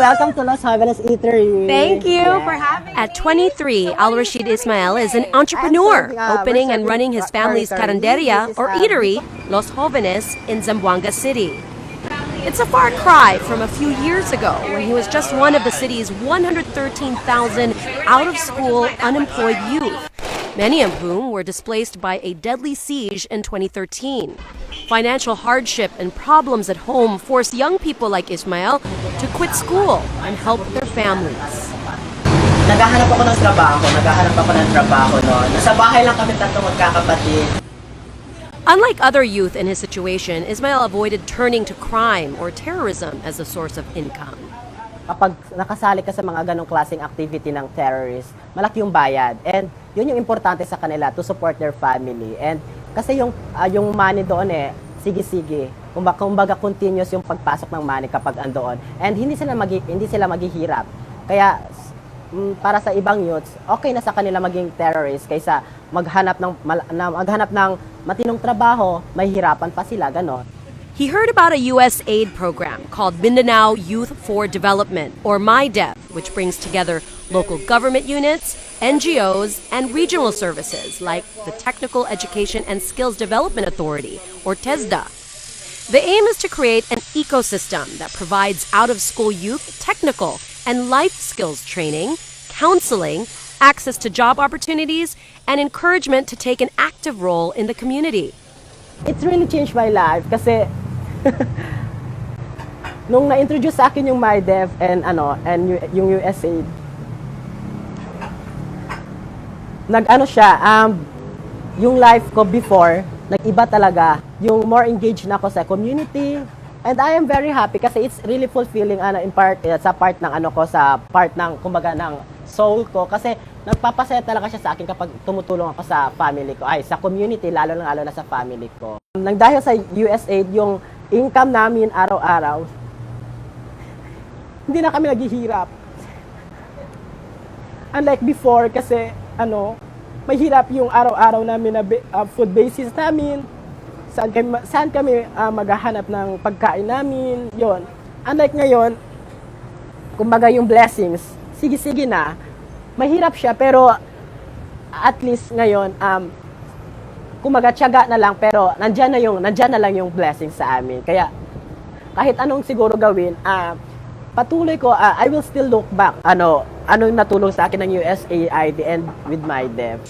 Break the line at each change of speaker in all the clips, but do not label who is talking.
Welcome to Los Jóvenes Eatery.
Thank you for having me. At 23, Al-Rashid Ismail is an entrepreneur, opening and running his family's carinderia or eatery, Los Jóvenes, in Zamboanga City. It's a far cry from a few years ago when he was just one of the city's 113,000 out-of-school unemployed youth, many of whom were displaced by a deadly siege in 2013. Financial hardship and problems at home forced young people like Ismail to quit school and help their families.
Naghahanap ako ng trabaho noon. Nasa bahay lang kami tatlong magkakapatid.
Unlike other youth in his situation, Ismail avoided turning to crime or terrorism as a source of income.
Kapag nakasali ka sa mga ganong klaseng activity ng terrorist, malaki yung bayad. And yun yung importante sa kanila to support their family. And kasi yung money doon sige-sige. Kumbaga continuous yung pagpasok ng money kapag andoon. And hindi sila maghihirap. Kaya para sa ibang youths, okay na sa kanila maging terrorist kaysa maghanap ng matinong trabaho, mahihirapan pa sila ganon.
He heard about a USAID program called Mindanao Youth for Development, or MyDev, which brings together local government units, NGOs, and regional services like the Technical Education and Skills Development Authority, or TESDA. The aim is to create an ecosystem that provides out-of-school youth technical and life skills training, counseling, access to job opportunities, and encouragement to take an active role in the community.
It's really changed my life kasi nung na-introduce sa akin yung MyDev and yung USAID, yung life ko before, nag-iba talaga. Yung more engaged na ako sa community. And I am very happy kasi it's really fulfilling in part sa part ng kumbaga ng soul ko kasi nagpapasaya talaga siya sa akin kapag tumutulong ako sa family ko, sa community, lalo na sa family ko. Nang dahil sa USAID, yung income namin araw-araw, hindi na kami naghihirap. Unlike before kasi mahirap yung araw-araw namin na food basis namin. Saan kami maghahanap ng pagkain namin, yon. Unlike ngayon, kumbaga yung blessings, sige-sige na. Mahirap siya pero at least ngayon kumbaga tiyaga na lang pero nandiyan na lang yung blessing sa amin. Kaya kahit anong siguro gawin, patuloy ko I will still look back ano yung natulong sa akin ng USAID and with MyDev.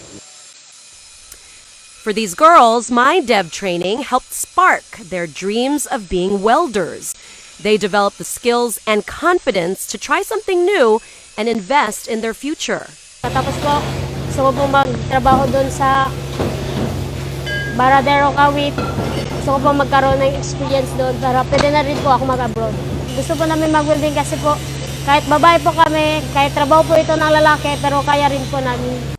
For these girls, MyDev training helped spark their dreams of being welders. They developed the skills and confidence to try something new and invest in their future.
Tapos po, gusto ko po magtrabaho doon sa Baradero Kawit. Gusto ko po magkaroon ng experience doon para pwede na rin po ako mag-abroad. Gusto po namin mag-welding kasi po kahit babae po kami, kahit trabaho po ito ng lalaki, pero kaya rin po namin.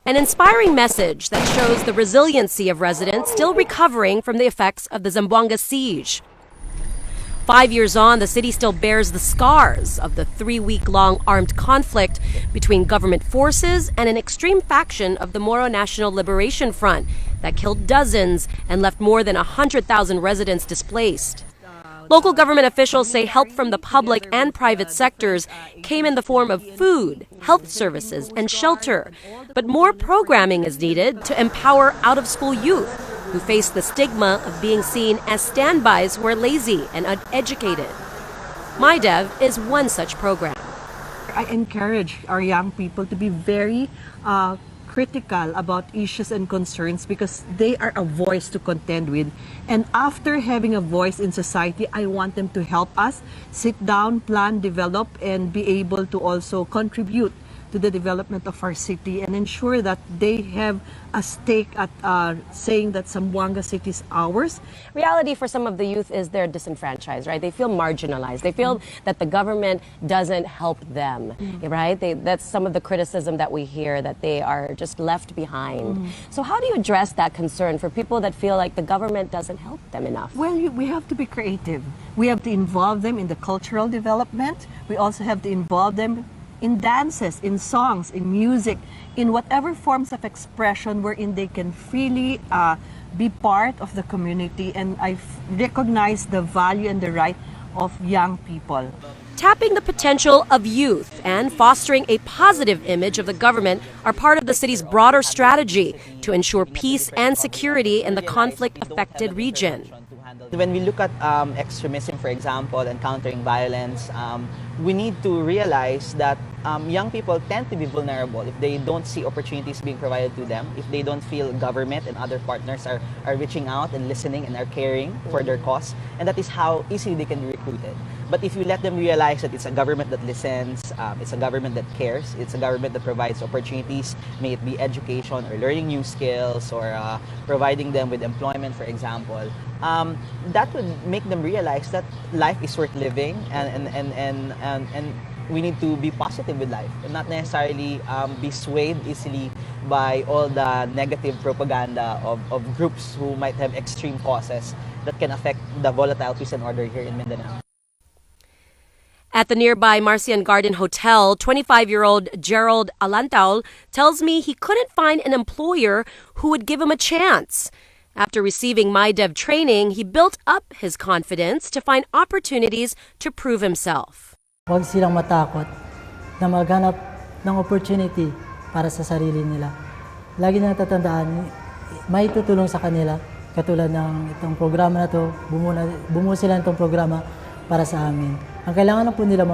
An inspiring message that shows the resiliency of residents still recovering from the effects of the Zamboanga siege. 5 years on, the city still bears the scars of the 3-week-long armed conflict between government forces and an extreme faction of the Moro National Liberation Front that killed dozens and left more than 100,000 residents displaced. Local government officials say help from the public and private sectors came in the form of food, health services, and shelter. But more programming is needed to empower out-of-school youth who face the stigma of being seen as standbys who are lazy and uneducated. MyDev is one such program.
I encourage our young people to be very critical about issues and concerns because they are a voice to contend with. And after having a voice in society, I want them to help us sit down, plan, develop, and be able to also contribute to the development of our city and ensure that they have a stake at saying that Zamboanga City is ours.
Reality for some of the youth is they're disenfranchised, right? They feel marginalized. They feel that the government doesn't help them, right? That's some of the criticism that we hear, that they are just left behind. So how do you address that concern for people that feel like the government doesn't help them enough?
Well, we have to be creative. We have to involve them in the cultural development. We also have to involve them in dances, in songs, in music, in whatever forms of expression wherein they can freely be part of the community. And I recognize the value and the right of young people.
Tapping the potential of youth and fostering a positive image of the government are part of the city's broader strategy to ensure peace and security in the conflict-affected region.
When we look at extremism, for example, and countering violence, we need to realize that young people tend to be vulnerable if they don't see opportunities being provided to them, if they don't feel government and other partners are reaching out and listening and are caring for their cause, and that is how easily they can be recruited. But if you let them realize that it's a government that listens, it's a government that cares, it's a government that provides opportunities, may it be education or learning new skills or providing them with employment, for example, that would make them realize that life is worth living and we need to be positive with life and not necessarily be swayed easily by all the negative propaganda of groups who might have extreme causes that can affect the volatile peace and order here in Mindanao.
At the nearby Marcian Garden Hotel, 25-year-old Gerald Alantaul tells me he couldn't find an employer who would give him a chance. After receiving MyDev training, he built up his confidence to find opportunities to prove himself.
Huwag silang matakot na maghanap ng opportunity para sa sarili nila. Lagi na natatandaan, may tutulong sa kanila. Katulad ng itong programa na to, bumuo sila ng itong programa para sa amin. Ang kailangan na po nila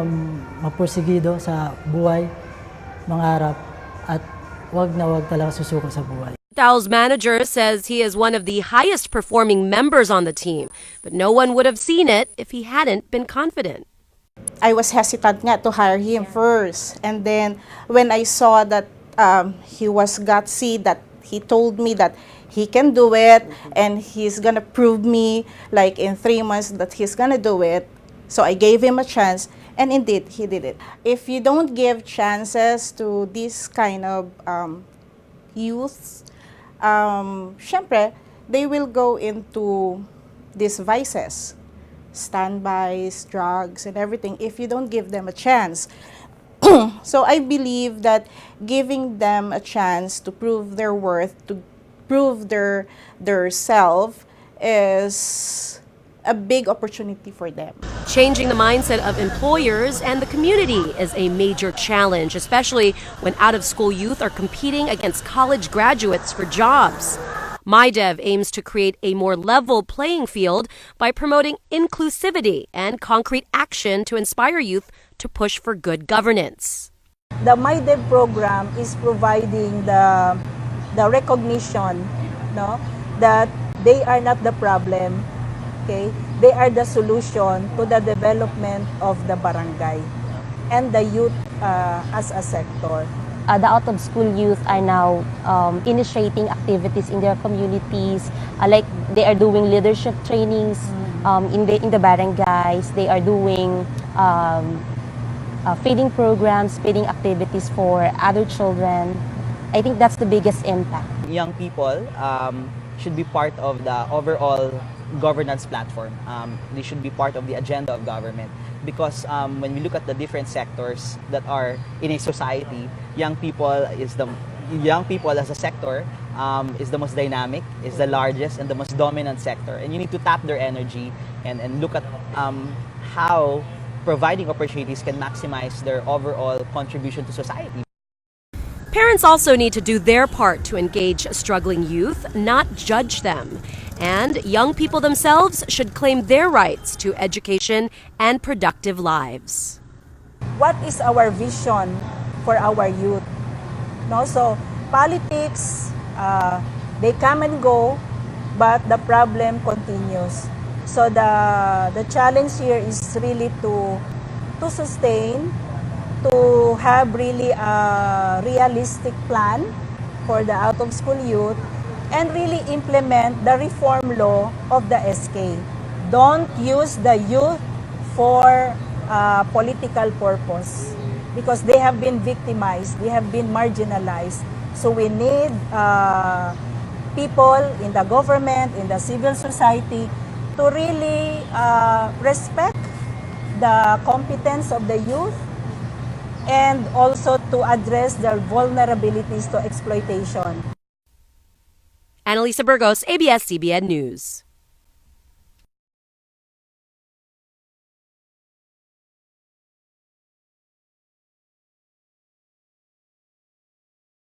mapursigido sa buhay, mangarap, at huwag talaga susuko sa buhay.
Tao's manager says he is one of the highest performing members on the team, but no one would have seen it if he hadn't been confident.
I was hesitant nga to hire him first. And then when I saw that he was gutsy, that he told me that he can do it and he's gonna prove me like in 3 months that he's gonna do it. So I gave him a chance, and indeed, he did it. If you don't give chances to this kind of youth, syempre, they will go into these vices, standbys, drugs, and everything, if you don't give them a chance. So I believe that giving them a chance to prove their worth, to prove their self, is a big opportunity for them.
Changing the mindset of employers and the community is a major challenge, especially when out-of-school youth are competing against college graduates for jobs. MyDev aims to create a more level playing field by promoting inclusivity and concrete action to inspire youth to push for good governance.
The MyDev program is providing the recognition, no, that they are not the problem. Okay, they are the solution to the development of the barangay and the youth as a sector.
The out-of-school youth are now initiating activities in their communities, like they are doing leadership trainings in the barangays. They are doing feeding programs, feeding activities for other children. I think that's the biggest impact.
Young people should be part of the overall governance platform. They should be part of the agenda of government because when we look at the different sectors that are in a society, young people as a sector is the most dynamic, is the largest and the most dominant sector, and you need to tap their energy and look at how providing opportunities can maximize their overall contribution to society.
Parents also need to do their part to engage struggling youth, not judge them. And young people themselves should claim their rights to education and productive lives.
What is our vision for our youth? No, so politics, they come and go, but the problem continues. So the challenge here is really to sustain, to have really a realistic plan for the out-of-school youth and really implement the reform law of the SK. Don't use the youth for political purpose because they have been victimized, they have been marginalized. So we need people in the government, in the civil society to really respect the competence of the youth and also to address their vulnerabilities to exploitation.
Annalisa Burgos, ABS-CBN News.